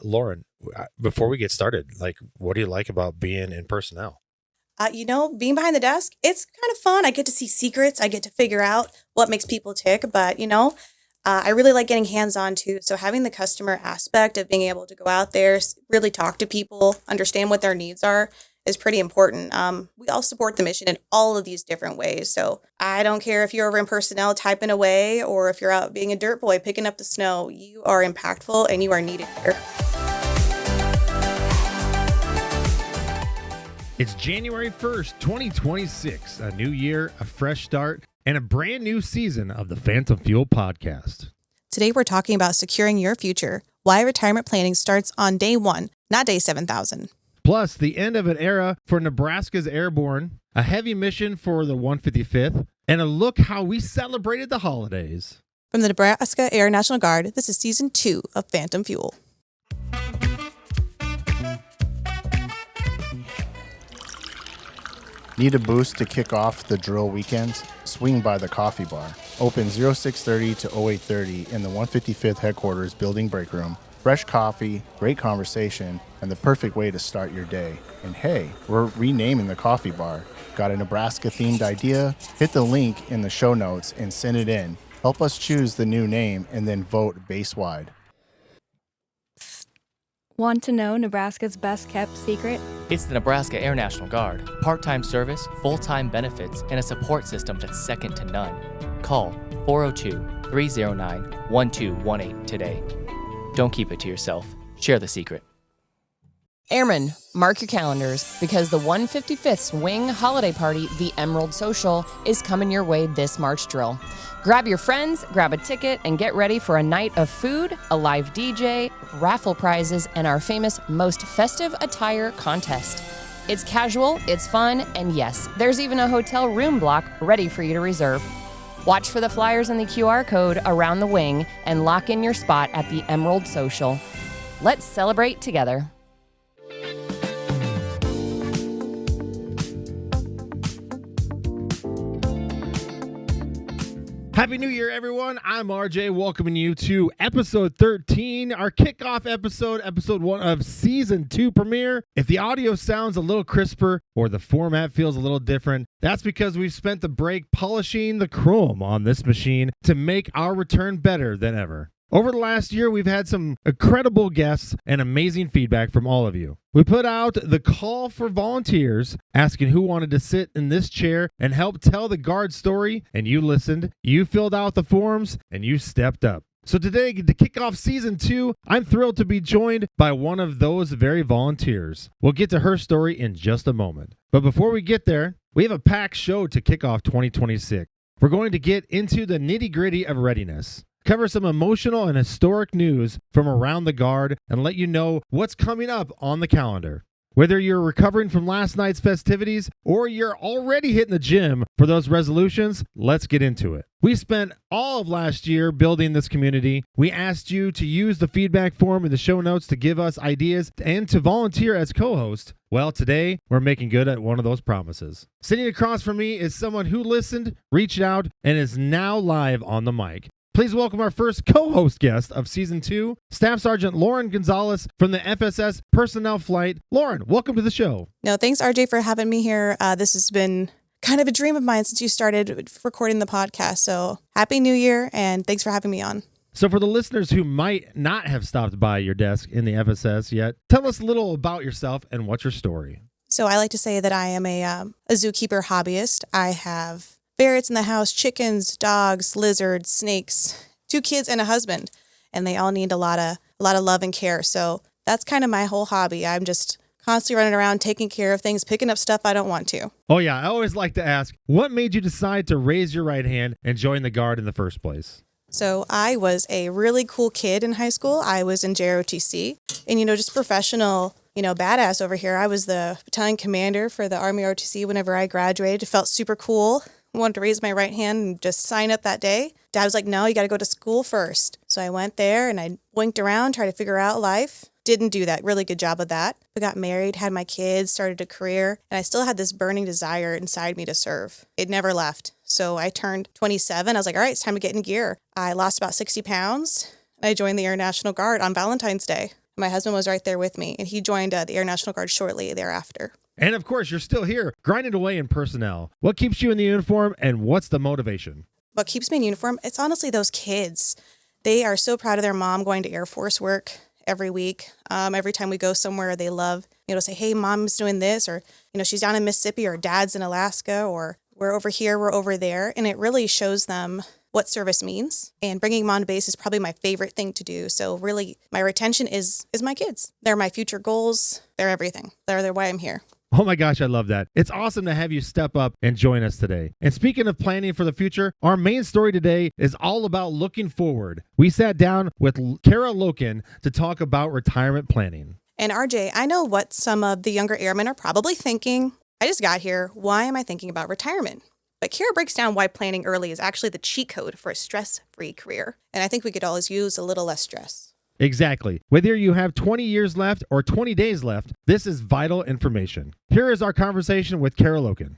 Lauren, before we get started, what do you like about being in personnel? Being behind the desk, it's kind of fun. I get to see secrets. I get to figure out what makes people tick. But, I really like getting hands-on too. So having the customer aspect of being able to go out there, really talk to people, understand what their needs are is pretty important. We all support the mission in all of these different ways. So I don't care if you're over in personnel typing away or if you're out being a dirt boy picking up the snow, you are impactful and you are needed here. It's January 1st, 2026, a new year, a fresh start, and a brand new season of the Phantom Fuel podcast. Today we're talking about securing your future, why retirement planning starts on day 1, not day 7,000. Plus, the end of an era for Nebraska's Airborne, a heavy mission for the 155th, and a look how we celebrated the holidays. From the Nebraska Air National Guard, this is Season 2 of Phantom Fuel. Need a boost to kick off the drill weekends? Swing by the coffee bar. Open 0630 to 0830 in the 155th Headquarters Building Break Room. Fresh coffee, great conversation, and the perfect way to start your day. And hey, we're renaming the coffee bar. Got a Nebraska-themed idea? Hit the link in the show notes and send it in. Help us choose the new name and then vote base-wide. Want to know Nebraska's best-kept secret? It's the Nebraska Air National Guard. Part-time service, full-time benefits, and a support system that's second to none. Call 402-309-1218 today. Don't keep it to yourself. Share the secret. Airmen, mark your calendars because the 155th Swing Holiday Party, the Emerald Social, is coming your way this March drill. Grab your friends, grab a ticket, and get ready for a night of food, a live DJ, raffle prizes, and our famous Most Festive Attire contest. It's casual, it's fun, and yes, there's even a hotel room block ready for you to reserve. Watch for the flyers and the QR code around the wing and lock in your spot at the Emerald Social. Let's celebrate together. Happy New Year, everyone. I'm RJ, welcoming you to episode 13, our kickoff episode 1 of season 2 premiere. If the audio sounds a little crisper or the format feels a little different, that's because we've spent the break polishing the chrome on this machine to make our return better than ever. Over the last year, we've had some incredible guests and amazing feedback from all of you. We put out the call for volunteers, asking who wanted to sit in this chair and help tell the Guard story, and you listened, you filled out the forms, and you stepped up. So today, to kick off season 2, I'm thrilled to be joined by one of those very volunteers. We'll get to her story in just a moment. But before we get there, we have a packed show to kick off 2026. We're going to get into the nitty-gritty of readiness, cover some emotional and historic news from around the Guard, and let you know what's coming up on the calendar. Whether you're recovering from last night's festivities or you're already hitting the gym for those resolutions, let's get into it. We spent all of last year building this community. We asked you to use the feedback form in the show notes to give us ideas and to volunteer as co-host. Well, today, we're making good at one of those promises. Sitting across from me is someone who listened, reached out, and is now live on the mic. Please welcome our first co-host guest of Season 2, Staff Sergeant Lauren Gonzalez from the FSS Personnel Flight. Lauren, welcome to the show. No, thanks, RJ, for having me here. This has been kind of a dream of mine since you started recording the podcast. So happy New Year, and thanks for having me on. So for the listeners who might not have stopped by your desk in the FSS yet, tell us a little about yourself and what's your story. So I like to say that I am a zookeeper hobbyist. I have ferrets in the house, chickens, dogs, lizards, snakes, 2 kids and a husband, and they all need a lot of love and care. So that's kind of my whole hobby. I'm just constantly running around, taking care of things, picking up stuff I don't want to. Oh yeah, I always like to ask, what made you decide to raise your right hand and join the Guard in the first place? So I was a really cool kid in high school. I was in JROTC and, just professional, badass over here. I was the battalion commander for the Army ROTC whenever I graduated. It felt super cool. I wanted to raise my right hand and just sign up that day. Dad was like, no, you got to go to school first. So I went there and I winked around, tried to figure out life. Didn't do that. Really good job of that. I got married, had my kids, started a career, and I still had this burning desire inside me to serve. It never left. So I turned 27. I was like, all right, it's time to get in gear. I lost about 60 pounds. I joined the Air National Guard on Valentine's Day. My husband was right there with me, and he joined the Air National Guard shortly thereafter. And of course, you're still here, grinding away in personnel. What keeps you in the uniform, and what's the motivation? What keeps me in uniform? It's honestly those kids. They are so proud of their mom going to Air Force work every week. Every time we go somewhere, they love, say, hey, mom's doing this, or, she's down in Mississippi, or dad's in Alaska, or we're over here, we're over there. And it really shows them what service means. And bringing them on base is probably my favorite thing to do. So really, my retention is my kids. They're my future goals. They're everything. They're why I'm here. Oh my gosh, I love that. It's awesome to have you step up and join us today. And speaking of planning for the future, our main story today is all about looking forward. We sat down with Cara Lokin to talk about retirement planning. And RJ, I know what some of the younger airmen are probably thinking. I just got here. Why am I thinking about retirement? But Cara breaks down why planning early is actually the cheat code for a stress-free career. And I think we could always use a little less stress. Exactly. Whether you have 20 years left or 20 days left, this is vital information. Here is our conversation with Cara Lokin.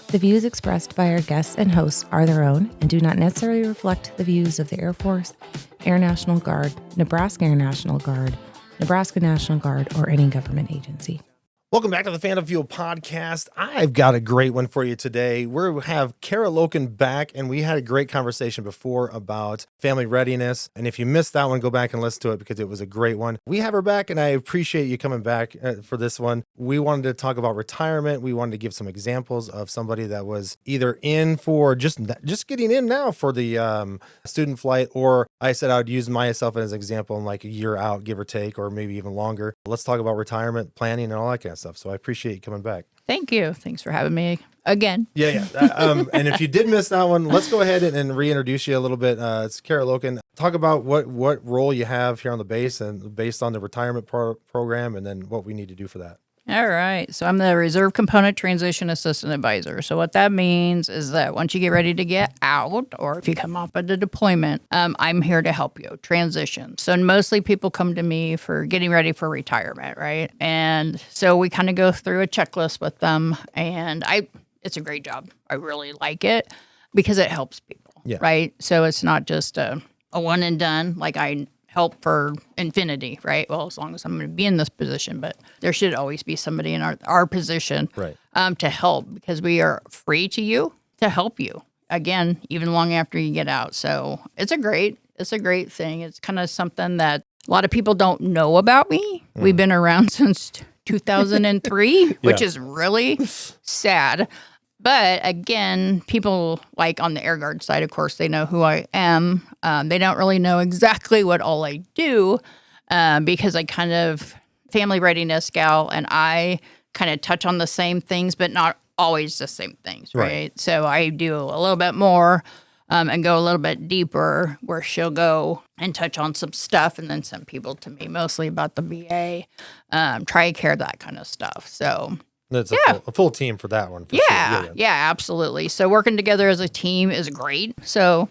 The views expressed by our guests and hosts are their own and do not necessarily reflect the views of the Air Force, Air National Guard, Nebraska Air National Guard, Nebraska National Guard, or any government agency. Welcome back to the Phantom Fuel Podcast. I've got a great one for you today. We have Cara Lokin back, and we had a great conversation before about family readiness. And if you missed that one, go back and listen to it because it was a great one. We have her back, and I appreciate you coming back for this one. We wanted to talk about retirement. We wanted to give some examples of somebody that was either in for just getting in now for the student flight, or I said I would use myself as an example in like a year out, give or take, or maybe even longer. Let's talk about retirement planning and all that kind of stuff. So I appreciate you coming back. Thank you. Thanks for having me again. Yeah. And if you did miss that one, let's go ahead and reintroduce you a little bit. It's Cara Lokin. Talk about what role you have here on the base and based on the retirement program, and then what we need to do for that. All right. So I'm the Reserve Component Transition Assistant Advisor. So what that means is that once you get ready to get out, or if you come off of the deployment, I'm here to help you transition. So mostly people come to me for getting ready for retirement, right? And so we kind of go through a checklist with them, and it's a great job. I really like it because it helps people, right? So it's not just a one and done, like I help for infinity, right? Well, as long as I'm going to be in this position, but there should always be somebody in our position to help, because we are free to help you, again, even long after you get out. So it's a great thing. It's kind of something that a lot of people don't know about me. We've been around since 2003, which is really sad. But again, people like on the Air Guard side, of course, they know who I am. They don't really know exactly what all I do because I kind of family readiness gal, and I kind of touch on the same things, but not always the same things, right? So I do a little bit more and go a little bit deeper, where she'll go and touch on some stuff and then send people to me, mostly about the BA, TRICARE, that kind of stuff. So that's a full team for that one. Yeah, absolutely. So working together as a team is great. So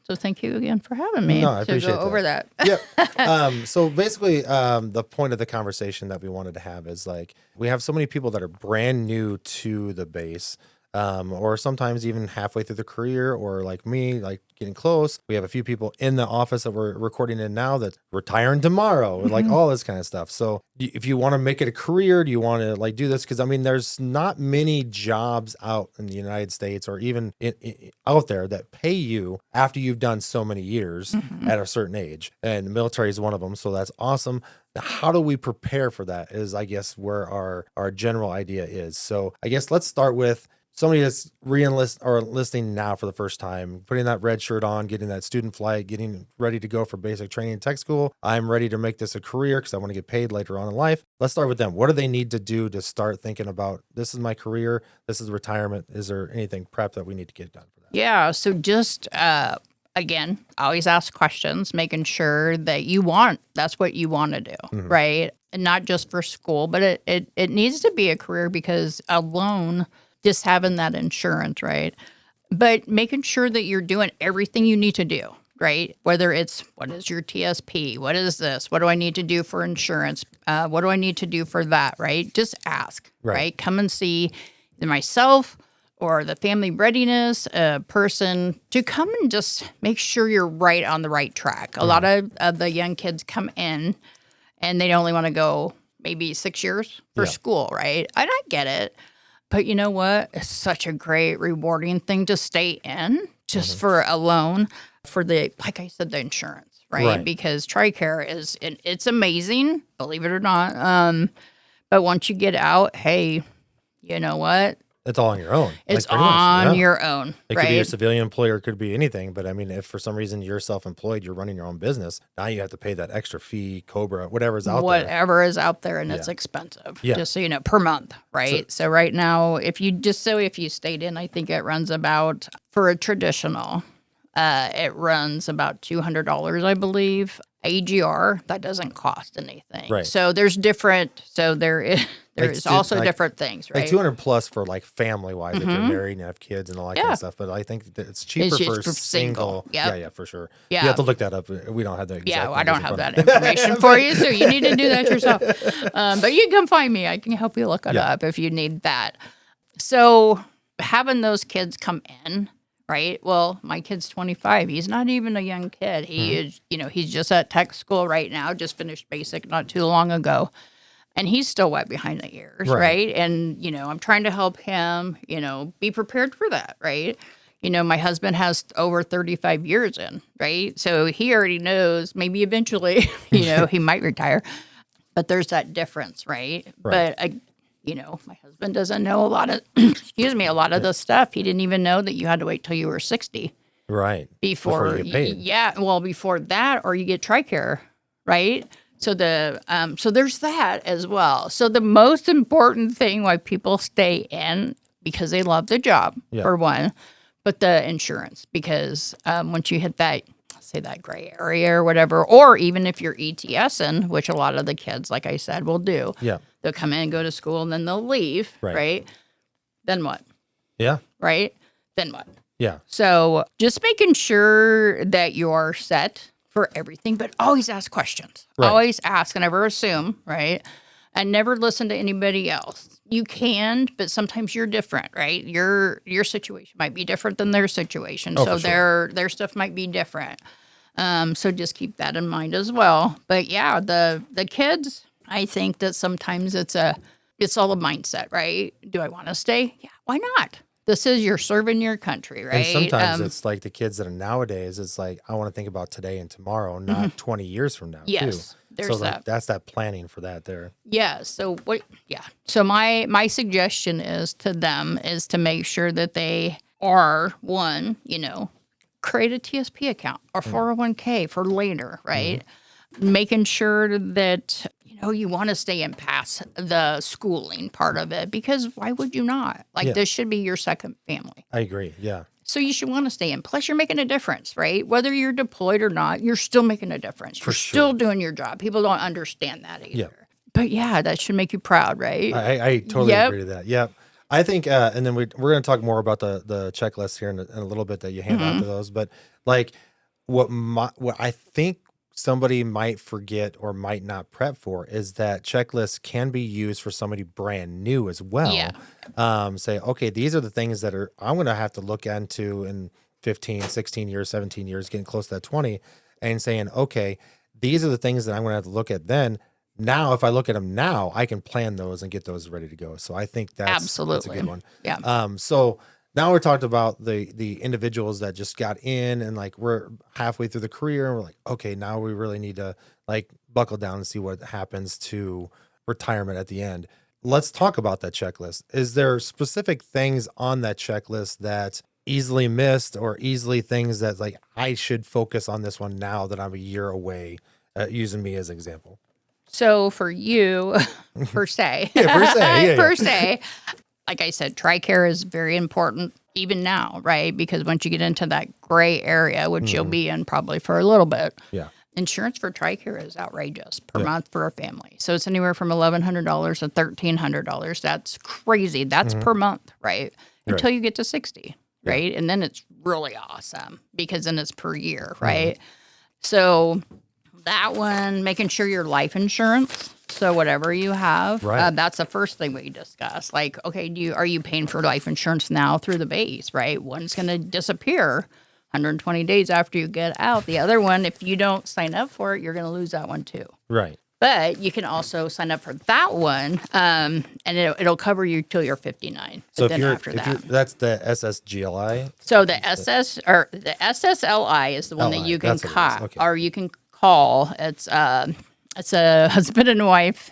so thank you again for having me. No, I appreciate to go over that. Yep. So basically, the point of the conversation that we wanted to have is like, we have so many people that are brand new to the base, or sometimes even halfway through the career, or like me, like getting close. We have a few people in the office that we're recording in now that's retiring tomorrow, and like all this kind of stuff. So if you want to make it a career, do you want to like do this? Because I mean, there's not many jobs out in the United States, or even out there, that pay you after you've done so many years at a certain age. And the military is one of them. So that's awesome. How do we prepare for that is, I guess, where our general idea is. So I guess let's start with somebody that's enlisting now for the first time, putting that red shirt on, getting that student flight, getting ready to go for basic training and tech school. I'm ready to make this a career because I want to get paid later on in life. Let's start with them. What do they need to do to start thinking about, this is my career, this is retirement? Is there anything prep that we need to get done for that? Yeah. So just, again, I always ask questions, making sure that that's what you want to do, right? And not just for school, but it needs to be a career, because alone, just having that insurance, right? But making sure that you're doing everything you need to do, right? Whether it's, what is your TSP? What is this? What do I need to do for insurance? What do I need to do for that, right? Just ask, right? Come and see myself or the family readiness person to come and just make sure you're right on the right track. A lot of the young kids come in and they only want to go maybe 6 years for school, right? And I get it. But you know what? It's such a great, rewarding thing to stay in just for a loan for the, like I said, the insurance, right? Because TRICARE it's amazing, believe it or not. But once you get out, hey, you know what? It's all on your own. It's on your own. It could be a civilian employer, it could be anything. But I mean, if for some reason you're self-employed, you're running your own business, now you have to pay that extra fee, COBRA, whatever's out there. Whatever is out there, and it's expensive. Just so you know, per month, right? So right now, if you stayed in, I think it runs about, for a traditional, it runs about $200, I believe. AGR, that doesn't cost anything. Right. So there's different. So there is also different things, right? Like 200 plus for like family wise, if you're married and have kids and all that kind of stuff. But I think that it's cheaper for single. Yeah, for sure. Yeah. You have to look that up. We don't have the exact. Yeah, I don't have that information for you, so you need to do that yourself. But you can come find me. I can help you look it up if you need that. So having those kids come in. Right. Well, my kid's 25. He's not even a young kid. He is, he's just at tech school right now, just finished basic not too long ago. And he's still wet behind the ears. Right. And, I'm trying to help him, be prepared for that. Right. My husband has over 35 years in. Right. So he already knows maybe eventually, he might retire. But there's that difference. Right. But my husband doesn't know a lot of, a lot of the stuff. He didn't even know that you had to wait till you were 60. Right. Before you get paid. Yeah. Well, before that, or you get TRICARE, right? So so there's that as well. So the most important thing why people stay in, because they love the job, for one, but the insurance, because once you hit that, say that gray area or whatever, or even if you're ETSing, which a lot of the kids, like I said, will do. Yeah. They'll come in and go to school and then they'll leave, right? Then what? Yeah. Right? Then what? Yeah. So just making sure that you're set for everything, but always ask questions. Right. Always ask and never assume, right? And never listen to anybody else. You can, but sometimes you're different, right? Your situation might be different than their situation. So their stuff might be different. So just keep that in mind as well. But yeah, the kids, I think that sometimes it's all a mindset, right? Do I want to stay? Yeah, why not? This is, you're serving your country, right? And sometimes it's like the kids that are nowadays, it's like, I want to think about today and tomorrow, not 20 years from now, yes, too. There's that. That's that planning for that there. Yeah. So So my suggestion is to them is to make sure that they are, one, create a TSP account or 401k for later, right? Making sure that you want to stay in past the schooling part of it, because why would you not? This should be your second family. I agree. Yeah. So you should want to stay in. Plus, you're making a difference, right? Whether you're deployed or not, you're still making a difference. You're still doing your job. People don't understand that either. Yeah. But yeah, that should make you proud, right? I totally agree to that. Yep. I think, and then we're going to talk more about the checklist here in a little bit that you hand out to those. But what I think somebody might forget or might not prep for is that checklists can be used for somebody brand new as well. Yeah. Say, okay, these are the things that I'm going to have to look into in 15, 16 years, 17 years, getting close to that 20, and saying, okay, these are the things that I'm going to have to look at then. Now, if I look at them now, I can plan those and get those ready to go. So I think that's a good one. Yeah. So now we're talking about the individuals that just got in and we're halfway through the career and we're like, okay, now we really need to buckle down and see what happens to retirement at the end. Let's talk about that checklist. Is there specific things on that checklist that easily missed or easily things that I should focus on this one now that I'm a year away, using me as an example? So for you, per se, per se, like I said, TRICARE is very important even now, right? Because once you get into that gray area, which you'll be in probably for a little bit, insurance for TRICARE is outrageous per month for a family. So it's anywhere from $1,100 to $1,300. That's crazy. That's per month, right? Until you get to 60, right? And then it's really awesome because then it's per year, right? So that one, making sure your life insurance So whatever you have, Right. that's the first thing we discuss. Like, okay, are you paying for life insurance now through the base, right? One's going to disappear 120 days after you get out. The other one, if you don't sign up for it, you're going to lose that one too. Right. But you can also sign up for that one, and it'll cover you till you're 59. So then after that, that's the SSGLI. so the SSLI is the one that LI, you can that's what it is. call, Okay. or you can call. It's a husband and wife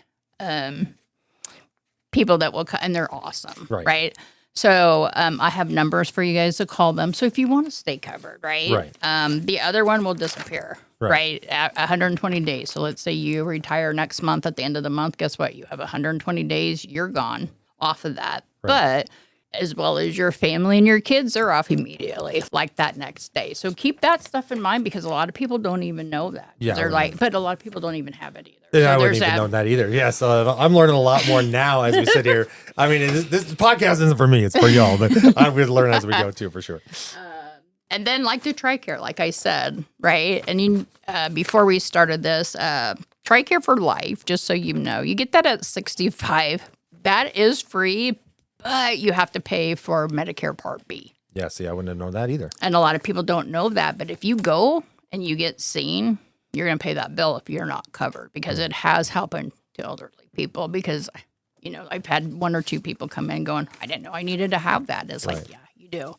people that will and they're awesome, right? So I have numbers for you guys to call them. So if you want to stay covered, right? The other one will disappear, right? At 120 days. So let's say you retire next month at the end of the month. Guess what? You have 120 days. You're gone off of that. But as well as your family and your kids are off immediately, like that next day. So keep that stuff in mind because a lot of people don't even know that. Yeah, They're like, but a lot of people don't even have it either. Yeah, So I wouldn't there's even know that either. Yeah, so I'm learning a lot more now as we sit here. I mean, this podcast isn't for me; it's for y'all. But I'm going to learn as we go too, for sure. And then, like the TRICARE, like I said, right? And you, before we started this, TRICARE for life, just so you know, you get that at 65. That is free, but you have to pay for Medicare Part B. Yeah, see, I wouldn't have known that either. And a lot of people don't know that. But if you go and you get seen, you're going to pay that bill if you're not covered because it has happened to elderly people. Because, you know, I've had one or two people come in going, I didn't know I needed to have that. It's like, yeah, you do.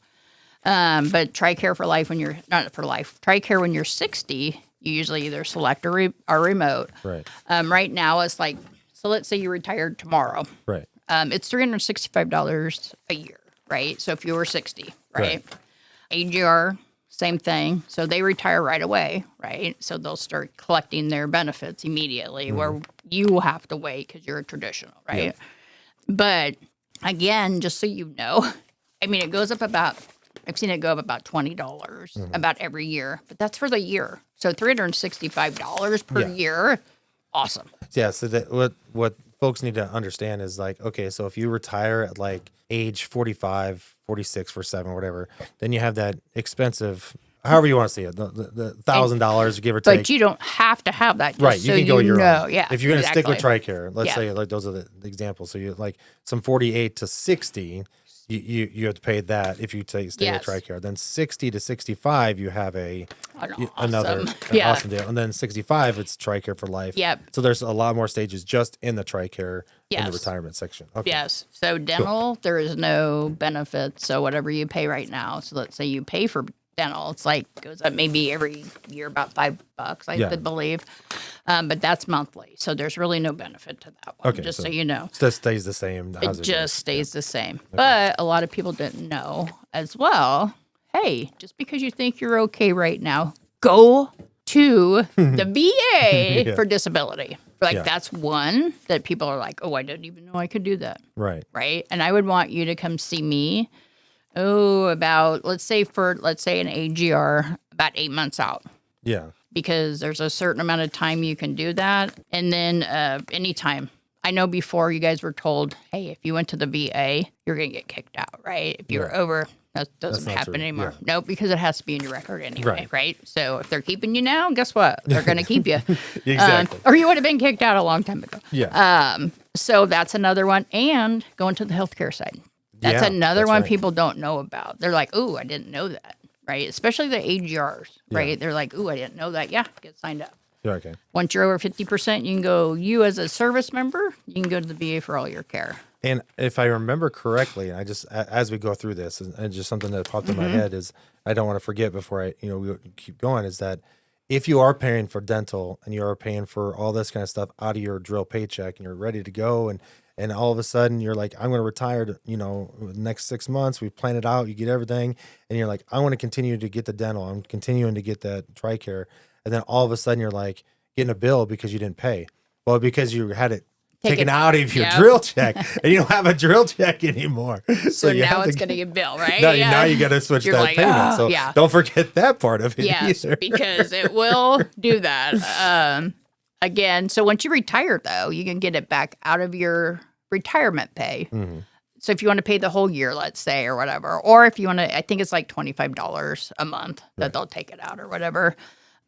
But TRICARE for life when you're not for life. TRICARE when you're 60, you usually either select or remote. Right. Right now it's like, so let's say you retired tomorrow. Right. It's $365 a year, right? So if you were 60, right? AGR, same thing. So they retire right away, right? So they'll start collecting their benefits immediately, where you have to wait because you're a traditional, right? Yeah. But again, just so you know, I mean, it goes up about. I've seen it go up about $20 about every year, but that's for the year. So $365 per year, awesome. Yeah. So what folks need to understand is like, okay, so if you retire at like age 45, 46, 47, whatever, then you have that expensive, however you want to see it, the $1,000 give or take. But you don't have to have that. Right. You can go your own. Yeah. If you're going to stick with TRICARE, let's say like those are the examples. So you like some 48 to 60. You have to pay that if you stay with TRICARE. Then 60 to 65, you have another awesome deal. And then 65, it's TRICARE for life. Yep. So there's a lot more stages just in the TRICARE in the retirement section. Okay. Yes. So dental, there is no benefit. So whatever you pay right now. So let's say you pay for dental, it's like goes up maybe every year about $5, I believe. But that's monthly. So there's really no benefit to that one, just so you know. It just stays the same. It just stays the same. Okay. But a lot of people didn't know as well. Hey, just because you think you're okay right now, go to the VA for disability. Like that's one that people are like, oh, I didn't even know I could do that. Right. Right. And I would want you to come see me. About let's say an AGR about 8 months out. Yeah. Because there's a certain amount of time you can do that, and then anytime. I know before you guys were told, hey, if you went to the VA, you're gonna get kicked out, right? If you were over, that doesn't happen anymore. Yeah. Nope, because it has to be in your record anyway, right? So if they're keeping you now, guess what? They're gonna keep you. Exactly. Or you would have been kicked out a long time ago. Yeah. So that's another one, and going to the healthcare side. That's another one people don't know about. They're like, ooh, I didn't know that, right? Especially the AGRs, right? Yeah. They're like, ooh, I didn't know that. Yeah, get signed up. Yeah, okay. Once you're over 50%, you can go, you as a service member, you can go to the VA for all your care. And if I remember correctly, and I just, as we go through this, and just something that popped in my head is, I don't want to forget before we keep going, is that if you are paying for dental and you are paying for all this kind of stuff out of your drill paycheck and you're ready to go and all of a sudden you're like, I'm going to retire, the next 6 months, we plan it out, you get everything. And you're like, I want to continue to get the dental. I'm continuing to get that TRICARE. And then all of a sudden you're like getting a bill because you didn't pay. Well, because you had it taken out of your drill check and you don't have a drill check anymore. So now it's going to get bill, right? Now you got to switch that payment. So don't forget that part of it either. Because it will do that. Again, so once you retire, though, you can get it back out of your retirement pay. Mm-hmm. So if you want to pay the whole year, let's say, or whatever, or if you want to, I think it's like $25 a month that they'll take it out or whatever.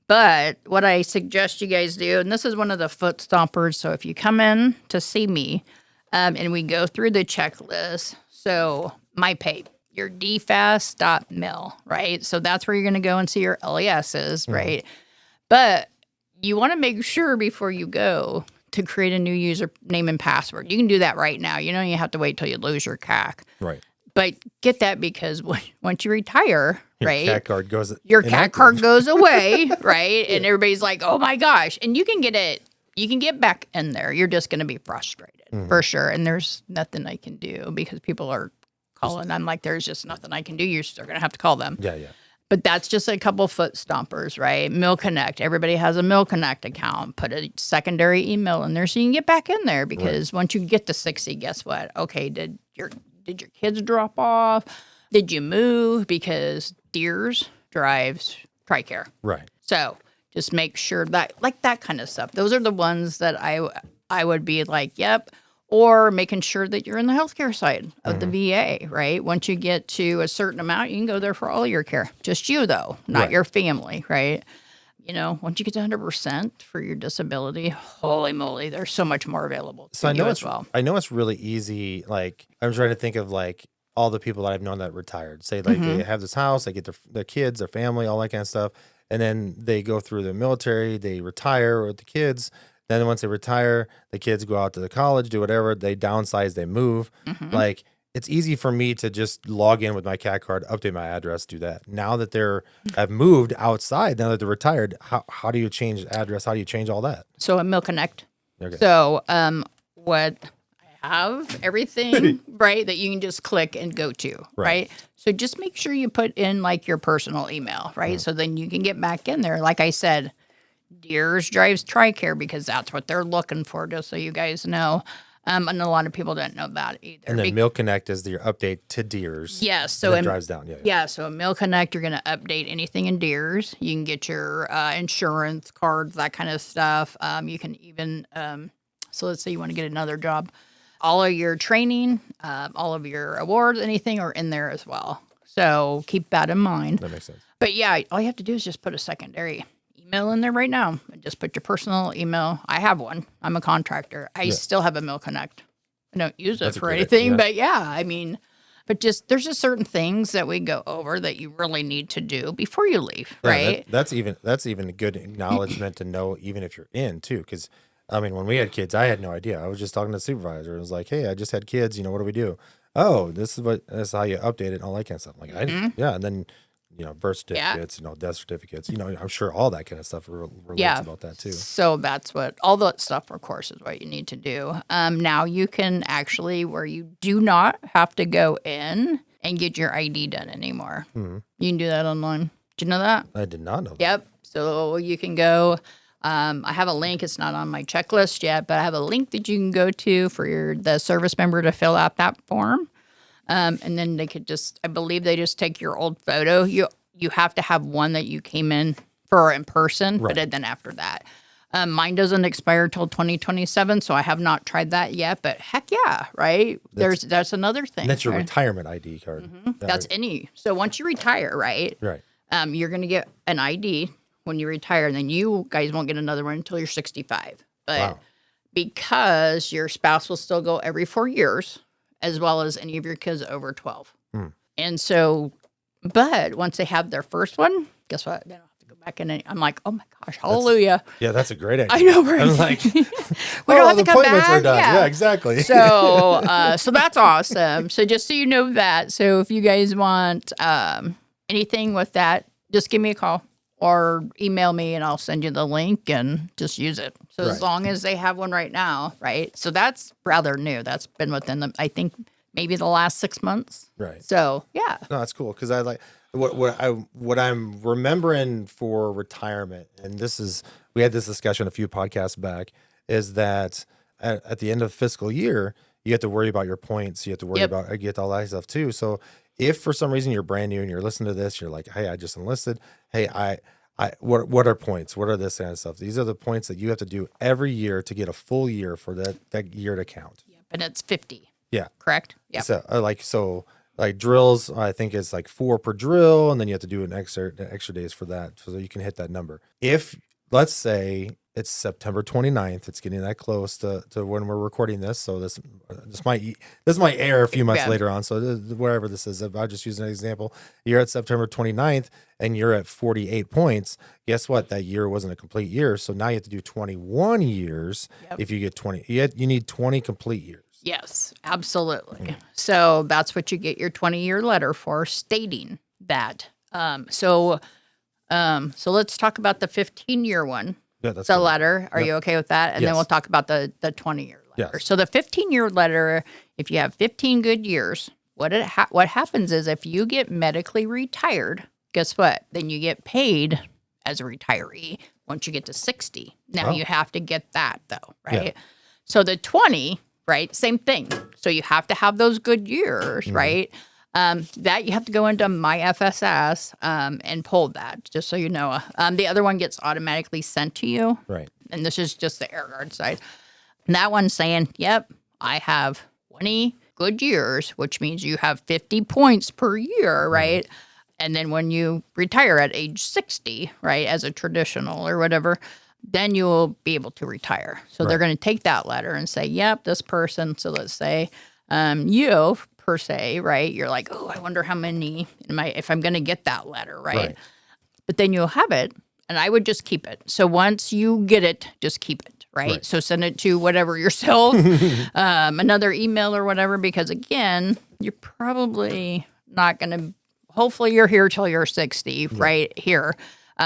But what I suggest you guys do, and this is one of the foot stompers. So if you come in to see me and we go through the checklist, so my pay, your dfast.mil, right? So that's where you're going to go and see your LESs, right? But you want to make sure before you go to create a new username and password. You can do that right now. You don't even have to wait till you lose your CAC. Right. But get that because once you retire, Your right? CAC card goes Your CAC inactive. card goes away, right? And everybody's like, "Oh my gosh!" And you can get back in there. You're just going to be frustrated for sure. And there's nothing I can do because people are calling. I'm like, "There's just nothing I can do. You're still going to have to call them." Yeah. But that's just a couple foot stompers, right? Mill Connect. Everybody has a Mill Connect account. Put a secondary email in there so you can get back in there because once you get to 60, guess what? Okay, did your kids drop off? Did you move? Because Deers drives TRICARE. Right. So just make sure that, like that kind of stuff. Those are the ones that I would be like, yep. Or making sure that you're in the healthcare side of the VA, right? Once you get to a certain amount, you can go there for all your care. Just you, though, not your family, right? You know, once you get to 100% for your disability, holy moly, there's so much more available So I to know you it's as well. I know it's really easy. Like I'm trying to think of like all the people that I've known that retired. Say like they have this house, they get their kids, their family, all that kind of stuff, and then they go through the military, they retire with the kids. Then once they retire, the kids go out to the college, do whatever. They downsize, they move. Like it's easy for me to just log in with my CAC card, update my address, do that. Now that have moved outside, now that they're retired, how do you change address? How do you change all that? So a Mill Connect. Okay. So what I have everything right that you can just click and go to, right? So just make sure you put in like your personal email, right? So then you can get back in there. Like I said, Deers drives TRICARE because that's what they're looking for, just so you guys know. And a lot of people don't know that either. And then Mill Connect is your update to Deers. Yes. So it drives down. Yeah. So Mill Connect, you're going to update anything in Deers. You can get your insurance cards, that kind of stuff. You can even, so let's say you want to get another job. All of your training, all of your awards, anything are in there as well. So keep that in mind. That makes sense. But yeah, all you have to do is just put a secondary email in there right now. Just put your personal email. I have one. I'm a contractor. I still have a Mill Connect. I don't use it for anything, but I mean, but there's just certain things that we go over that you really need to do before you leave, right? That's even a good acknowledgement to know, even if you're in too. Because I mean, when we had kids, I had no idea. I was just talking to the supervisor. It was like, hey, I just had kids. What do we do? Oh, this is how you update it and all that kind of stuff. I'm like, and then birth certificates, death certificates, I'm sure all that kind of stuff relates about that too. So that's what all that stuff, of course, is what you need to do. Now you can actually, where you do not have to go in and get your ID done anymore. You can do that online. Did you know that? I did not know that. Yep. So you can go. I have a link. It's not on my checklist yet, but I have a link that you can go to for the service member to fill out that form. And then they could I believe they just take your old photo. You have to have one that you came in for in person, but then after that. Mine doesn't expire till 2027, so I have not tried that yet, but heck yeah, right? That's another thing. That's your retirement ID card. That's so once you retire, right? Right. You're going to get an ID when you retire, and then you guys won't get another one until you're 65. But because your spouse will still go every 4 years, as well as any of your kids over 12. And so, but once they have their first one, guess what? They don't have to go back in. I'm like, oh my gosh, hallelujah. That's a great idea. I know, right? I'm like, we don't have to come back. Are done. Yeah, exactly. So, so that's awesome. So just so you know that. So if you guys want anything with that, just give me a call or email me and I'll send you the link and just use it. So as long as they have one right now, right? So that's rather new. That's been within I think maybe the last 6 months. Right. So yeah. No, that's cool because I like what I'm remembering for retirement, and we had this discussion a few podcasts back, is that at the end of the fiscal year, you have to worry about your points. You have to worry about get all that stuff too. So if for some reason you're brand new and you're listening to this, you're like, hey, I just enlisted. Hey, what are points? What are this kind of stuff? These are the points that you have to do every year to get a full year for that year to count. Yep. And it's 50. Yeah. Correct? Yeah. So like drills, I think it's like 4 per drill, and then you have to do an extra days for that so that you can hit that number. If let's say it's September 29th, it's getting that close to when we're recording this. So this might air a few months later on. So wherever this is, I'll just use an example. You're at September 29th and you're at 48 points. Guess what? That year wasn't a complete year. So now you have to do 21 years. If you get 20, you need 20 complete years. Yes, absolutely. So that's what you get your 20-year letter for, stating that. So let's talk about the 15-year one. Yeah, that's the good. letter. Are you okay with that? And then Yes. we'll talk about the 20-year letter. Yes. So the 15-year letter, if you have 15 good years, what happens is if you get medically retired, guess what? Then you get paid as a retiree once you get to 60. Now you have to get that though, right? Yeah. So the 20, right? Same thing. So you have to have those good years, right? That you have to go into my FSS and pull that, just so you know. The other one gets automatically sent to you. Right. And this is just the Air Guard side. And that one's saying, yep, I have 20 good years, which means you have 50 points per year, right? And then when you retire at age 60, right, as a traditional or whatever, then you'll be able to retire. So they're going to take that letter and say, yep, this person. So let's say you, per se, right? You're like, oh, I wonder how many, if I'm going to get that letter, right? But then you'll have it, and I would just keep it. So once you get it, just keep it, right? So send it to whatever yourself, another email or whatever, because again, you're probably not going to, hopefully you're here till you're 60, right here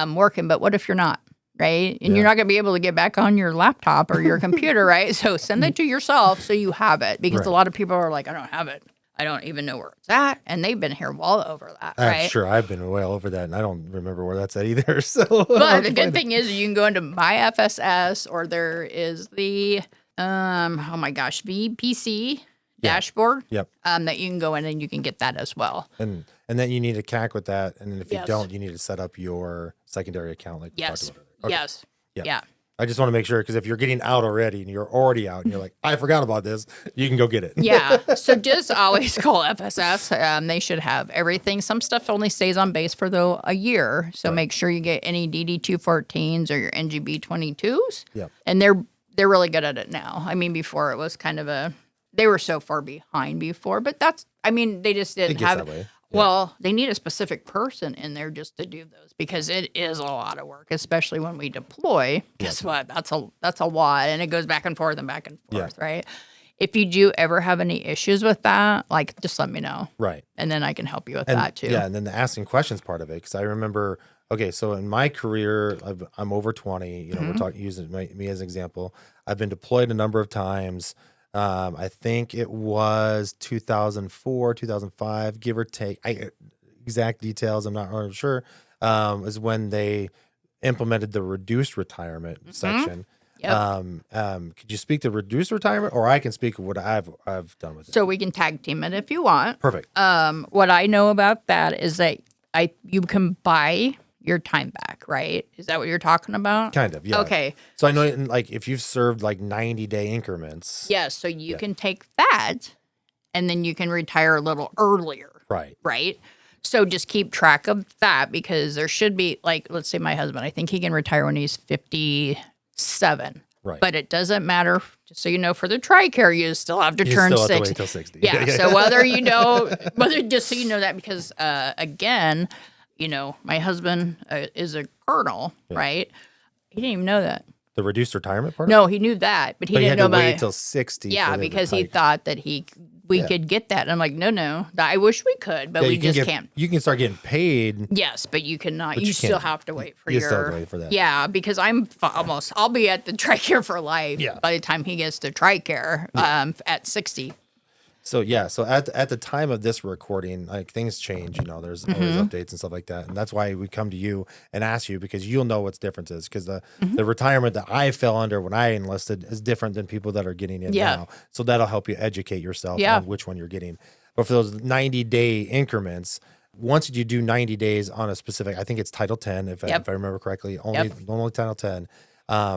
working, but what if you're not? Right. And you're not going to be able to get back on your laptop or your computer. Right. So send it to yourself so you have it, because a lot of people are like, I don't have it. I don't even know where it's at. And they've been here well over that. Right. Sure. I've been well over that and I don't remember where that's at either. So, but the good thing is you can go into my FSS, or there is the, VPC dashboard. That you can go in and you can get that as well. And then you need a CAC with that. And then if you don't, you need to set up your secondary account like we talked about. Okay. Yes. Yeah. I just want to make sure, because if you're getting out already and you're already out and you're like, I forgot about this, you can go get it. Yeah. So just always call FSS. They should have everything. Some stuff only stays on base for a year. So make sure you get any DD-214s or your NGB 22s. Yeah. And they're really good at it now. I mean, before it was kind of they were so far behind before, but they just didn't have that way. Well, they need a specific person in there just to do those, because it is a lot of work, especially when we deploy. Guess what? That's a lot, and it goes back and forth, right? If you do ever have any issues with that, like, just let me know. Right. And then I can help you with that too. Yeah, and then the asking questions part of it, because I remember, okay, so in my career, I'm over 20. You know, we're talking using me as an example. I've been deployed a number of times. I think it was 2004, 2005, give or take. Exact details, I'm not really sure. Is when they implemented the reduced retirement section. Could you speak to reduced retirement, or I can speak of what I've done with it? So we can tag team it if you want. Perfect. What I know about that is that you can buy your time back, right? Is that what you're talking about? Kind of, yeah. Okay. So I know, like, if you've served like 90-day increments. Yes, so you can take that, and then you can retire a little earlier. Right. Right? So just keep track of that, because there should be, like, let's say my husband, I think he can retire when he's 57. Right. But it doesn't matter. Just so you know, for the TRICARE, you still have to turn still have 60. to wait till 60. Yeah. So just so you know that, because again, you know, my husband is a colonel, right? He didn't even know that. The reduced retirement part? No, he knew that, but he didn't had know to about wait till 60. Yeah, because he thought that we could get that. And I'm like, no. I wish we could, but we just can't. You can start getting paid. Yes, but you cannot. But You still have to wait for you still have to wait for that. Yeah, because I'll be at the TRICARE for life by the time he gets to TRICARE at 60. So at the time of this recording, like, things change, you know, there's always updates and stuff like that. And that's why we come to you and ask you, because you'll know what's difference is, because the retirement that I fell under when I enlisted is different than people that are getting in now. So that'll help you educate yourself on which one you're getting. But for those 90-day increments, once you do 90 days on a specific, I think it's Title 10, if I remember correctly, only Title 10.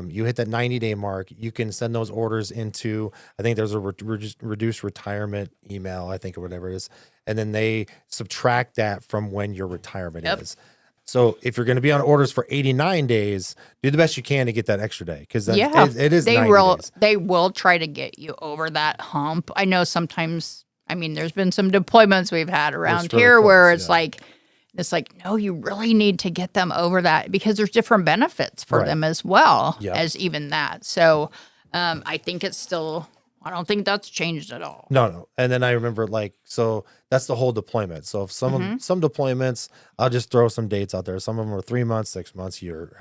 You hit that 90-day mark, you can send those orders into, I think there's a reduced retirement email, I think, or whatever it is. and then they subtract that from when your retirement Yep. is. So if you're going to be on orders for 89 days, do the best you can to get that extra day, because it is 90 days. They will try to get you over that hump. I know sometimes, I mean, there's been some deployments we've had around really here close, where yeah. it's like, no, you really need to get them over that because there's different benefits for Right. them as well Yep. as even that. So I think it's still, I don't think that's changed at all. No. And then I remember, so that's the whole deployment. So if some deployments, I'll just throw some dates out there. Some of them are 3 months, 6 months, year,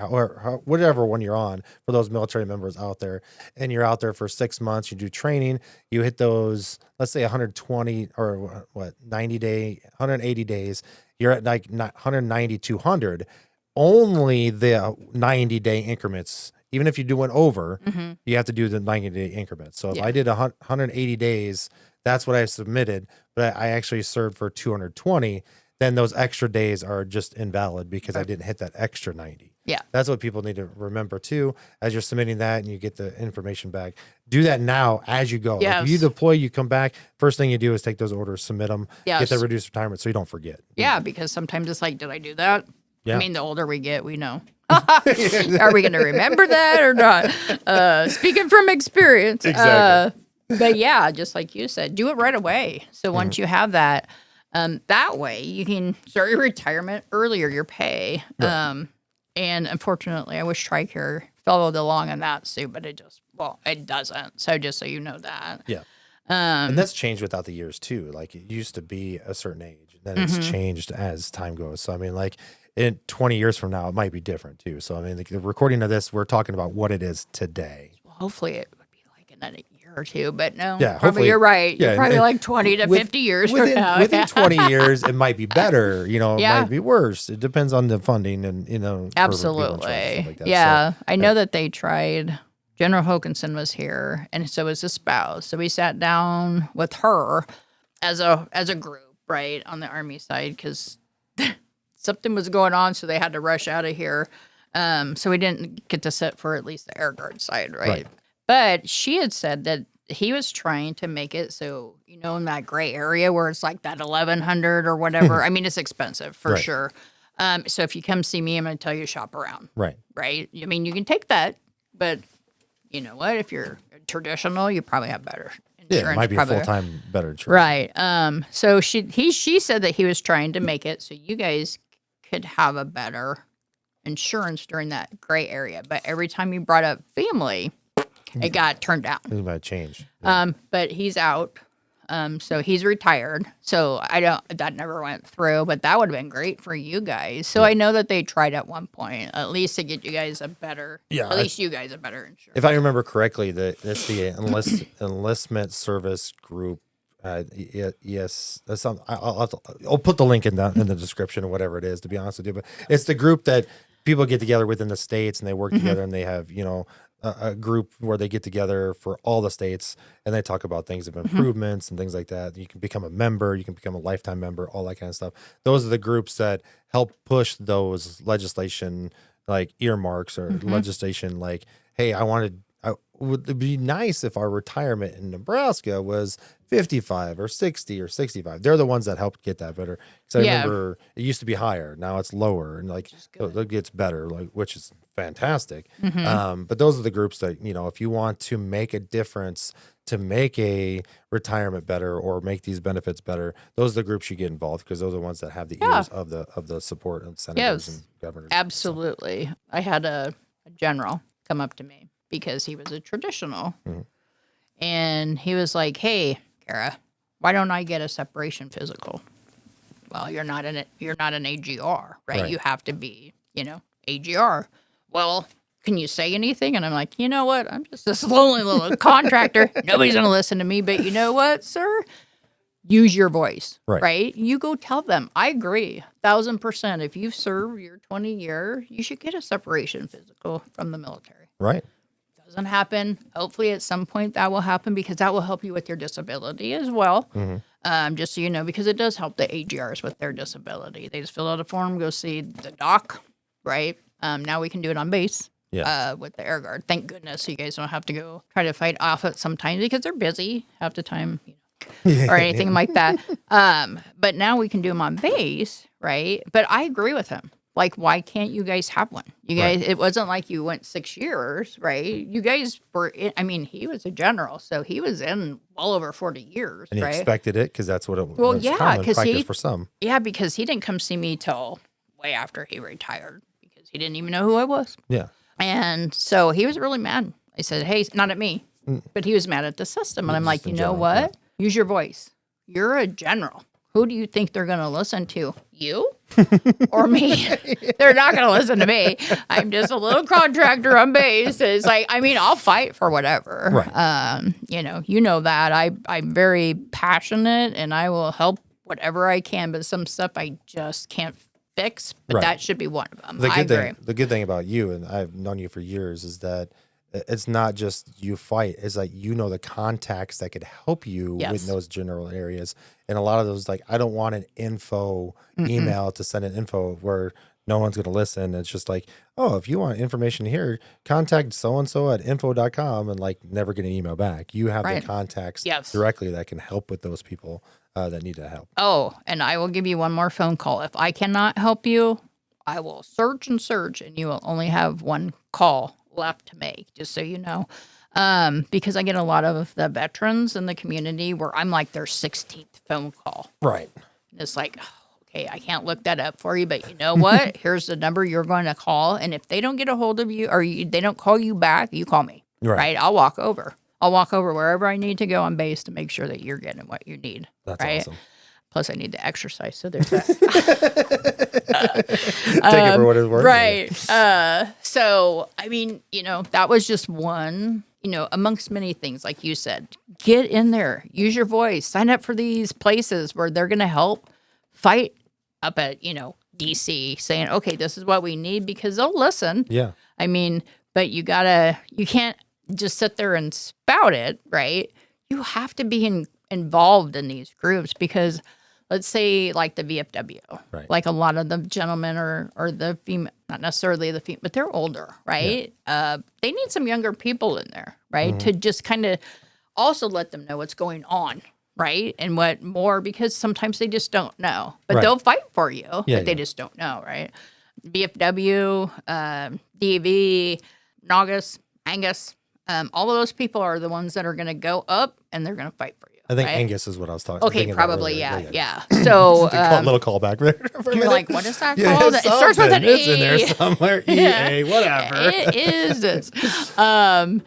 whatever one you're on for those military members out there. And you're out there for 6 months, you do training, you hit those, let's say 120 or 180 days, you're at like 190, 200. Only the 90-day increments. Even if you do one over, you have to do the 90-day increments. So if I did 180 days, that's what I submitted, but I actually served for 220, then those extra days are just invalid because I didn't hit that extra 90. Yeah. That's what people need to remember too, as you're submitting that and you get the information back. Do that now as you go. Yes. If you deploy, you come back, first thing you do is take those orders, submit them, get Yes. the reduced retirement so you don't forget. Yeah, because sometimes it's like, did I do that? Yeah. I mean, the older we get, we know. Are we going to remember that or not? Speaking from experience. Exactly. But yeah, just like you said, do it right away. So once you have that, that way you can start your retirement earlier, your pay. Right. And unfortunately, I wish TRICARE followed along on that too, but it doesn't. So just so you know that. Yeah. And that's changed without the years too. Like it used to be a certain age, and then it's changed as time goes. So I mean, like in 20 years from now, it might be different too. So I mean, the recording of this, we're talking about what it is today. Well, hopefully it would be like in a year or two, but no. Yeah, probably hopefully- you're right. yeah, You're probably and like 20 to 50 years from within, now. within 20 years, it might be better. You know, it Yeah. might be worse. It depends on the funding and for people in charge and stuff Absolutely. like that. Yeah. So, I know that they tried. General Hokinson was here, and so was his spouse. So we sat down with her as a group, right, on the Army side, because something was going on, so they had to rush out of here. So we didn't get to sit for at least the Air Guard side, right? But she had said that he was trying to make it so, you know, in that gray area where it's like that 1,100 or whatever. I mean, it's expensive for Right. sure. So if you come see me, I'm going to tell you to shop around. right. Right? I mean, you can take that, but you know what? If you're traditional, you probably have better insurance. Yeah, it might be a probably. full-time better insurance. Right. So she said that he was trying to make it so you guys could have a better insurance during that gray area. But every time you brought up family, it got turned down. It might change. But he's out. So he's retired. So that never went through, but that would have been great for you guys. So I know that they tried at one point, at least to get you guys a better, Yeah, at least you guys a better insurance. If I remember correctly, it's the enlistment service group. Yes, that's some. I'll put the link in the description or whatever it is. To be honest with you, but it's the group that people get together within the states and they work together and they have a group where they get together for all the states and they talk about things of improvements and things like that. You can become a member, you can become a lifetime member, all that kind of stuff. Those are the groups that help push those legislation like earmarks or legislation like, hey, would it be nice if our retirement in Nebraska was 55 or 60 or 65? They're the ones that helped get that better. Because I remember it used to be higher, now it's lower, and like it gets better, like which is fantastic. But those are the groups that if you want to make a difference, to make a retirement better or make these benefits better, those are the groups you get involved because those are the ones that have the ears of the support of senators and governors. Absolutely. I had a general come up to me because he was a traditional, and he was like, "Hey, Cara, why don't I get a separation physical?" Well, you're not an AGR, right? You have to be, AGR. Well, can you say anything? And I'm like, you know what? I'm just this lonely little contractor. Nobody's gonna listen to me. But you know what, sir? Use your voice, right? You go tell them. I agree, 1,000%. If you've served your 20 year, you should get a separation physical from the military. Right. Doesn't happen. Hopefully, at some point that will happen because that will help you with your disability as well. Just so you know, because it does help the AGRs with their disability. They just fill out a form, go see the doc, right? Now we can do it on base. With the Air Guard. Thank goodness, so you guys don't have to go try to fight off it sometimes because they're busy half the time. or anything like that. But now we can do them on base, right? But I agree with him. Like, why can't you guys have one? You guys, it wasn't like you went 6 years, right? You guys were in, I mean, he was a general, so he was in well over 40 years, And he right? expected it because that's what it was. Well, yeah, common because practice for some. Yeah, because he didn't come see me till way after he retired because he didn't even know who I was. Yeah. And so he was really mad. I said, hey, not at me, but he was mad at the system. And I'm like, Just in you know general, what? Use your voice. You're a general. Who do you think they're going to listen to? You or me? They're not going to listen to me. I'm just a little contractor on base. It's like, I mean, I'll fight for whatever. Right. You know that. I'm very passionate and I will help whatever I can, but some stuff I just can't fix. But that should be one of them. The good thing about you, and I've known you for years, is that it's not just you fight. It's like you know the contacts that could help you with those general areas. And a lot of those, like, I don't want an info email to send an info where no one's going to listen. It's just like, oh, if you want information here, contact so-and-so at info.com and like never get an email back. You have the contacts directly that can help with those people that need to help. Oh, and I will give you one more phone call. If I cannot help you, I will search and search, and you will only have one call left to make, just so you know. Because I get a lot of the veterans in the community where I'm like their 16th phone call. Right. And it's like, okay, I can't look that up for you, but you know what? Here's the number you're going to call. And if they don't get a hold of you or they don't call you back, you call me. Right? I'll walk over. I'll walk over wherever I need to go on base to make sure that you're getting what you need. That's awesome. Plus, I need to exercise, so there's that. Take it for what it's worth. Right. So, I mean, that was just one, amongst many things, like you said. Get in there. Use your voice. Sign up for these places where they're going to help fight up at, D.C., saying, okay, this is what we need, because they'll listen. Yeah. I mean, but you can't just sit there and spout it, right? You have to be involved in these groups because... Let's say like the VFW, like a lot of the gentlemen or the female, not necessarily the female, but they're older, right? Yeah. They need some younger people in there, right? To just kind of also let them know what's going on, right? And what more, because sometimes they just don't know, but they'll fight for you, but they just don't know, right? VFW, DV, Naugus, Angus, all of those people are the ones that are going to go up and they're going to fight for you. I think Angus is what I was talking about. Okay, probably, yeah. So, little callback there. You're like, what is that called? It starts with an E. It's in there somewhere. EA, whatever. It is. And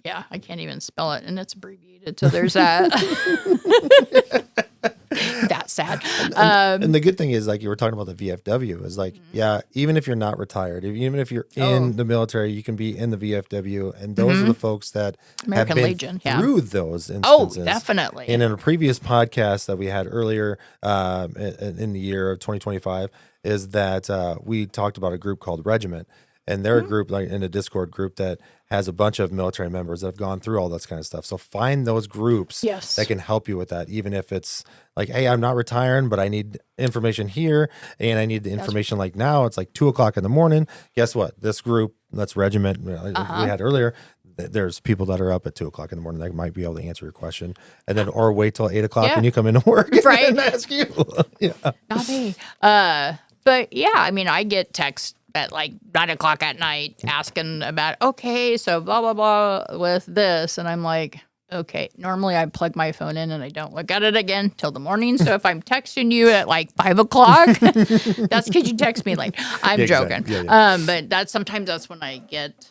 yeah, I can't even spell it, and it's abbreviated. So there's that. That's sad. And the good thing is, like you were talking about the VFW, is like, even if you're not retired, even if you're in the military, you can be in the VFW, and those are the folks that American have been Legion, through those instances. Oh, definitely. And in a previous podcast that we had earlier in the year of 2025, is that we talked about a group called Regiment. And they're a group, like in a Discord group, that has a bunch of military members that have gone through all this kind of stuff. So find those groups that can help you with that, even if it's like, hey, I'm not retiring, but I need information here, and I need the information like now. It's like 2:00 in the morning. Guess what? This group, that's Regiment, we had earlier, there's people that are up at 2:00 in the morning that might be able to answer your question, and then or wait till 8:00 when you come into work and ask you. Not me. But yeah, I mean, I get texts at like 9:00 at night asking about, okay, so blah, blah, blah with this. And I'm like, okay, normally I plug my phone in and I don't look at it again till the morning. So if I'm texting you at like 5:00, that's because you text me like, I'm joking. Yeah. But sometimes that's when I get,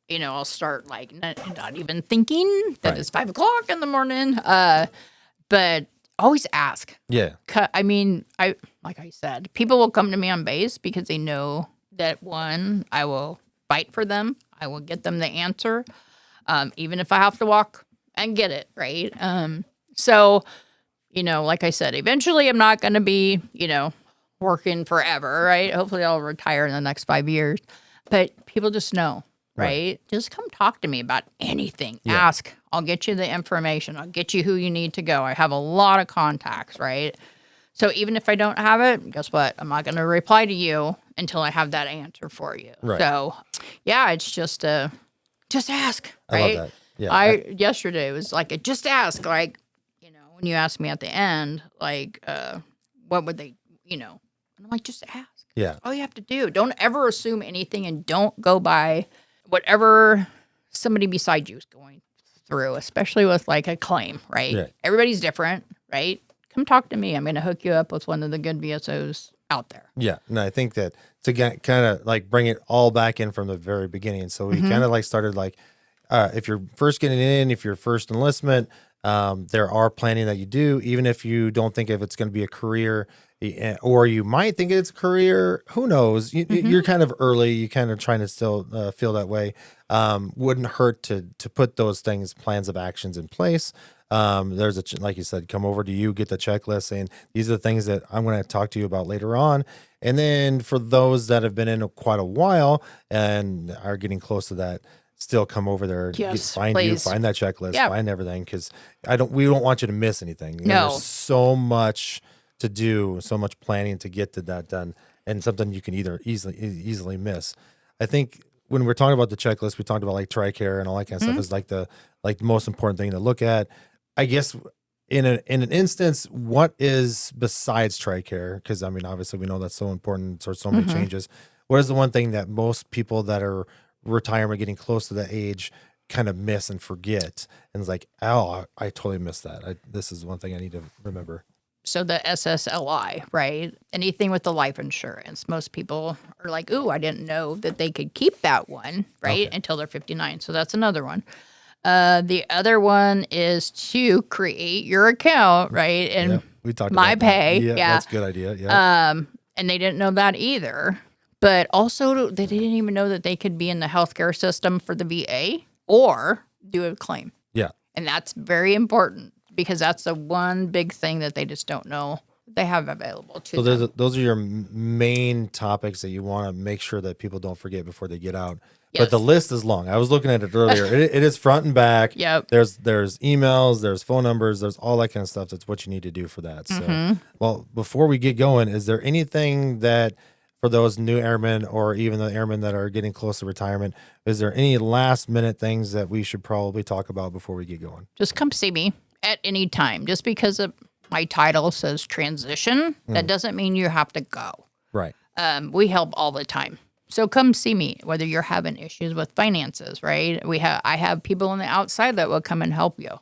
I'll start like not even thinking that it's 5:00 in the morning. But always ask. Yeah. I mean, like I said, people will come to me on base because they know that, one, I will fight for them. I will get them the answer, even if I have to walk and get it, right? So, like I said, eventually I'm not going to be, working forever, right? Hopefully I'll retire in the next 5 years. But people just know, right? Just come talk to me about anything. Yeah. Ask. I'll get you the information. I'll get you who you need to go. I have a lot of contacts, right? So even if I don't have it, guess what? I'm not going to reply to you until I have that answer for you. Right. So, yeah, it's just ask, right? I love that. Yeah. Yesterday was like, just ask, like, when you asked me at the end, like, what would they, and I'm like, just ask. Yeah. All you have to do. Don't ever assume anything, and don't go by whatever somebody beside you is going through, especially with like a claim, right? Right. Everybody's different, right? Come talk to me. I'm going to hook you up with one of the good VSOs out there. Yeah. And I think that to kind of like bring it all back in from the very beginning. So we kind of like started like, if you're first getting in, if you're first enlistment, there are planning that you do, even if you don't think if it's going to be a career, or you might think it's a career, who knows? You're kind of early. You kind of trying to still feel that way. Wouldn't hurt to put those things, plans of actions in place. There's like you said, come over to you, get the checklist, saying these are the things that I'm going to talk to you about later on. And then for those that have been in quite a while and are getting close to that, still come over there, find that checklist, find everything, because we don't want you to miss anything. There's so much to do, so much planning to get to that done, and something you can either easily miss. I think when we're talking about the checklist, we talked about like TRICARE and all that kind of stuff is like the most important thing to look at. I guess in an instance, what is besides TRICARE? Because I mean, obviously we know that's so important. So many changes. What is the one thing that most people that are retirement, getting close to that age, kind of miss and forget? And it's like, oh, I totally missed that. This is one thing I need to remember. So the SSLI, right? Anything with the life insurance. Most people are like, ooh, I didn't know that they could keep that one, right? Until they're 59. So that's another one. The other one is to create your account, right? And we talked my about pay. That. Yeah, that's a good idea. Yeah. And they didn't know that either. But also they didn't even know that they could be in the healthcare system for the VA or do a claim. Yeah. And that's very important, because that's the one big thing that they just don't know they have available to them. So those are your main topics that you want to make sure that people don't forget before they get out. Yes. But the list is long. I was looking at it earlier. it is front and back. Yep. There's emails, there's phone numbers, there's all that kind of stuff. That's what you need to do for that. So, well, before we get going, is there anything that for those new airmen or even the airmen that are getting close to retirement, is there any last minute things that we should probably talk about before we get going? Just come see me at any time. Just because of my title says transition, that doesn't mean you have to go. Right. We help all the time. So come see me, whether you're having issues with finances, right? I have people on the outside that will come and help you,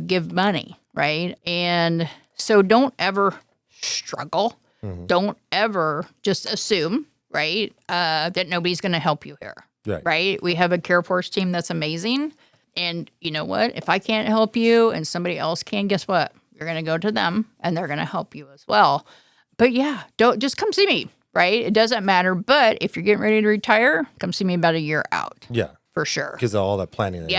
give money, right? And so don't ever struggle. Don't ever just assume, right, that nobody's going to help you here, right? We have a Care Force team that's amazing. And you know what? If I can't help you and somebody else can, guess what? You're going to go to them and they're going to help you as well. But yeah, don't just come see me, right? It doesn't matter. But if you're getting ready to retire, come see me about a year out. Yeah. For sure. Because of all that planning.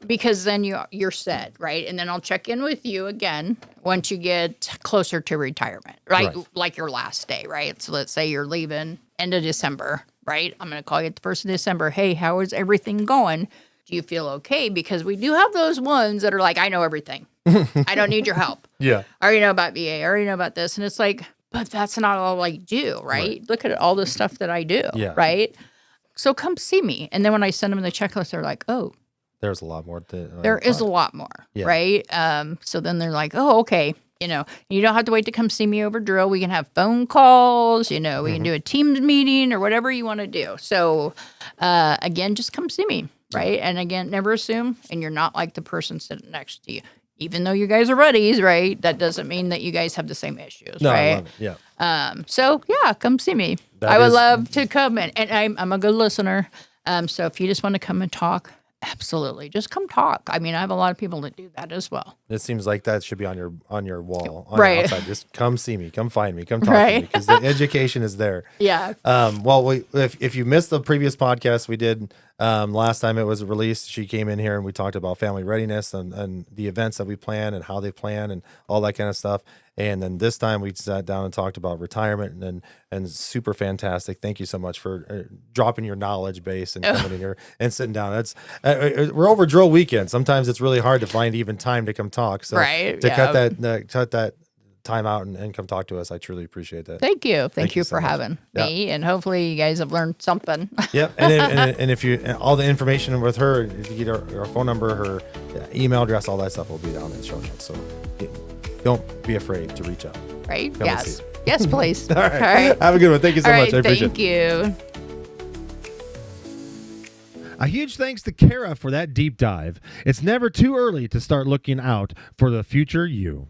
Because then you're set, right? And then I'll check in with you again once you get closer to retirement, right? Like your last day, right? So let's say you're leaving end of December, right? I'm going to call you at the 1st of December. Hey, how is everything going? Do you feel okay? Because we do have those ones that are like, I know everything. I don't need your help. Yeah. I already know about VA. I already know about this. And it's like, but that's not all I do, right? Look at all the stuff that I do, right? So come see me. And then when I send them the checklist, they're like, oh. There's a lot more. There is a lot more, right? So then they're like, oh, okay. You don't have to wait to come see me over drill. We can have phone calls, we can do a Teams meeting or whatever you want to do. So again, just come see me, right? And again, never assume. And you're not like the person sitting next to you. Even though you guys are buddies, right? That doesn't mean that you guys have the same issues, right? I love it. Yeah. So yeah, come see me. I would love to come in, and I'm a good listener. So if you just want to come and talk, absolutely, just come talk. I mean, I have a lot of people that do that as well. It seems like that should be on your wall, on right? Your outside. Just come see me, come find me, come talk to me, because the education is there. Yeah. Well, if you missed the previous podcast we did last time it was released, she came in here and we talked about family readiness and the events that we plan and how they plan and all that kind of stuff. And then this time we sat down and talked about retirement and super fantastic. Thank you so much for dropping your knowledge base and coming in here and sitting down. That's we're over drill weekend. Sometimes it's really hard to find even time to come talk. So to cut that time out and come talk to us, I truly appreciate that. Thank you. Thank you for having me, and hopefully you guys have learned something. Yep. And if you all the information with her, if you get her phone number, her email address, all that stuff will be down in the show notes. So don't be afraid to reach out. Right? Come and see Yes. it. Yes, please. All right. Have a good one. Thank you so All much. right, I appreciate thank it. you. A huge thanks to Cara for that deep dive. It's never too early to start looking out for the future you.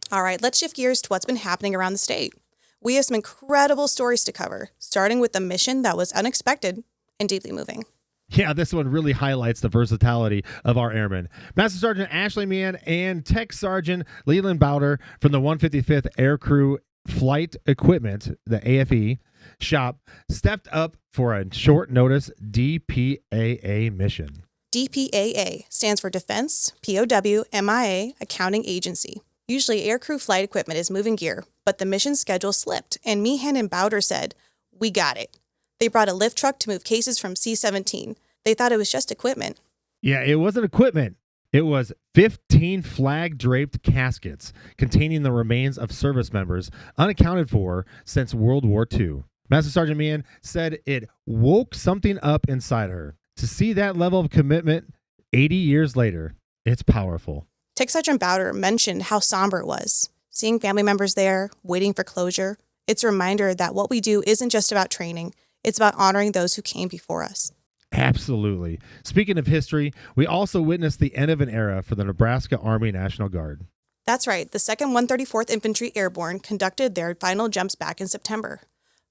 All right, let's shift gears to what's been happening around the state. We have some incredible stories to cover, starting with the mission that was unexpected and deeply moving. Yeah, this one really highlights the versatility of our airmen. Master Sergeant Ashley Meehan and Tech Sergeant Leland Bowder from the 155th Aircrew Flight Equipment, the AFE, shop stepped up for a short notice DPAA mission. DPAA stands for Defense POW MIA Accounting Agency. Usually aircrew flight equipment is moving gear, but the mission schedule slipped, and Meehan and Bowder said, "We got it." They brought a lift truck to move cases from C-17. They thought it was just equipment. Yeah, it wasn't equipment. It was 15 flag-draped caskets containing the remains of service members unaccounted for since World War II. Master Sergeant Meehan said it woke something up inside her. To see that level of commitment 80 years later, it's powerful. Tech Sergeant Bowder mentioned how somber it was. Seeing family members there, waiting for closure, it's a reminder that what we do isn't just about training, it's about honoring those who came before us. Absolutely. Speaking of history, we also witnessed the end of an era for the Nebraska Army National Guard. That's right, the 2nd 134th Infantry Airborne conducted their final jumps back in September.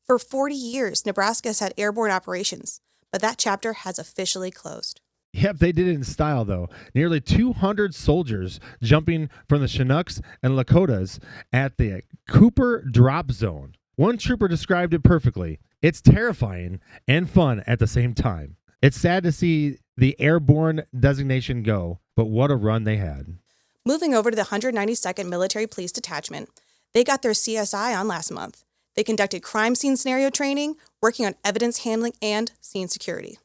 For 40 years, Nebraska has had airborne operations, but that chapter has officially closed. Yep, they did it in style, though. Nearly 200 soldiers jumping from the Chinooks and Lakotas at the Cooper Drop Zone. One trooper described it perfectly. It's terrifying and fun at the same time. It's sad to see the airborne designation go, but what a run they had. Moving over to the 192nd Military Police Detachment, they got their CSI on last month. They conducted crime scene scenario training, working on evidence handling and scene security.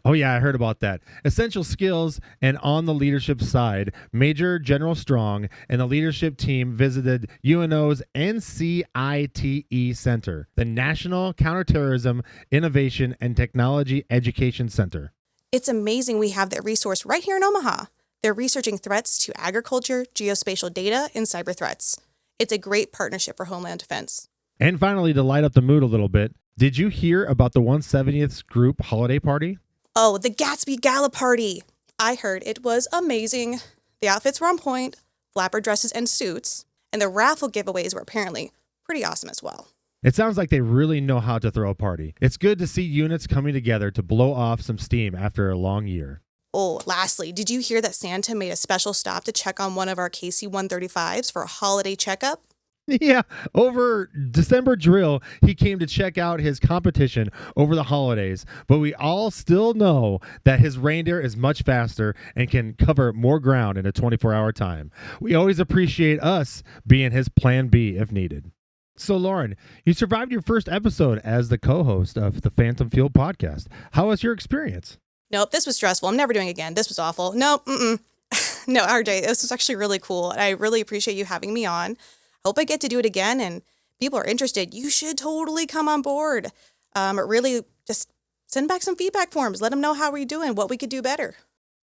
Oh, yeah, I heard about that. Essential skills, and on the leadership side, Major General Strong and the leadership team visited UNO's NCITE Center, the National Counterterrorism Innovation and Technology Education Center. It's amazing we have that resource right here in Omaha. They're researching threats to agriculture, geospatial data, and cyber threats. It's a great partnership for Homeland Defense. And finally, to light up the mood a little bit, did you hear about the 170th group holiday party? Oh, the Gatsby Gala Party. I heard it was amazing. The outfits were on point, flapper dresses and suits, and the raffle giveaways were apparently pretty awesome as well. It sounds like they really know how to throw a party. It's good to see units coming together to blow off some steam after a long year. Oh, lastly, did you hear that Santa made a special stop to check on one of our KC-135s for a holiday checkup? Yeah, over December drill, he came to check out his competition over the holidays, but we all still know that his reindeer is much faster and can cover more ground in a 24-hour time. We always appreciate us being his plan B if needed. So, Lauren, you survived your first episode as the co-host of the Phantom Fuel podcast. How was your experience? Nope, this was stressful. I'm never doing it again. This was awful. Nope, No, RJ, this was actually really cool. I really appreciate you having me on. Hope I get to do it again, and people are interested. You should totally come on board. Really, just send back some feedback forms. Let them know how we're doing, what we could do better.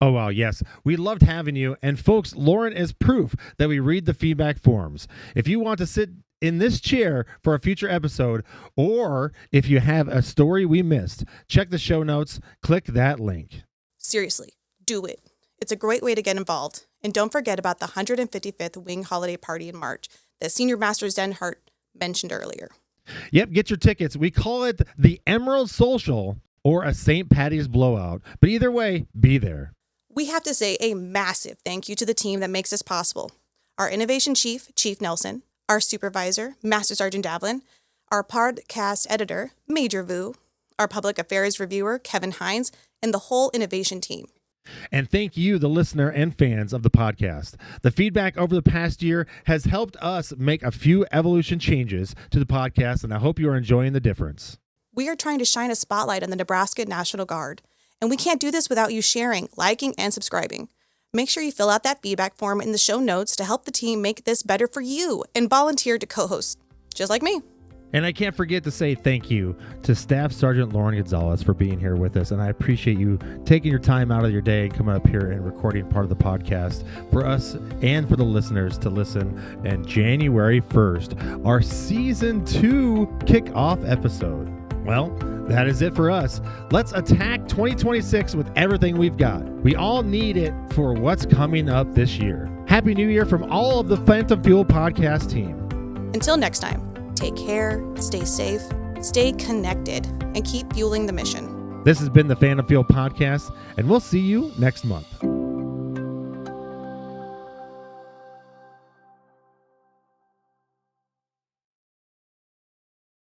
Oh, wow, yes. We loved having you. And folks, Lauren is proof that we read the feedback forms. If you want to sit in this chair for a future episode, or if you have a story we missed, check the show notes, click that link. Seriously, do it. It's a great way to get involved. And don't forget about the 155th Wing Holiday Party in March that Senior Master Denhart mentioned earlier. Yep, get your tickets. We call it the Emerald Social or a St. Patty's Blowout. But either way, be there. We have to say a massive thank you to the team that makes this possible. Our Innovation Chief, Chief Nelson, our Supervisor, Master Sergeant Davlin, our podcast editor, Major Vu, our Public Affairs Reviewer, Kevin Hines, and the whole Innovation team. And thank you, the listener and fans of the podcast. The feedback over the past year has helped us make a few evolution changes to the podcast, and I hope you are enjoying the difference. We are trying to shine a spotlight on the Nebraska National Guard, and we can't do this without you sharing, liking, and subscribing. Make sure you fill out that feedback form in the show notes to help the team make this better for you and volunteer to co-host, just like me. And I can't forget to say thank you to Staff Sergeant Lauren Gonzalez for being here with us. And I appreciate you taking your time out of your day and coming up here and recording part of the podcast for us and for the listeners to listen. And January 1st, our season 2 kickoff episode. Well, that is it for us. Let's attack 2026 with everything we've got. We all need it for what's coming up this year. Happy New Year from all of the Phantom Fuel podcast team. Until next time, take care, stay safe, stay connected, and keep fueling the mission. This has been the Phantom Fuel podcast, and we'll see you next month.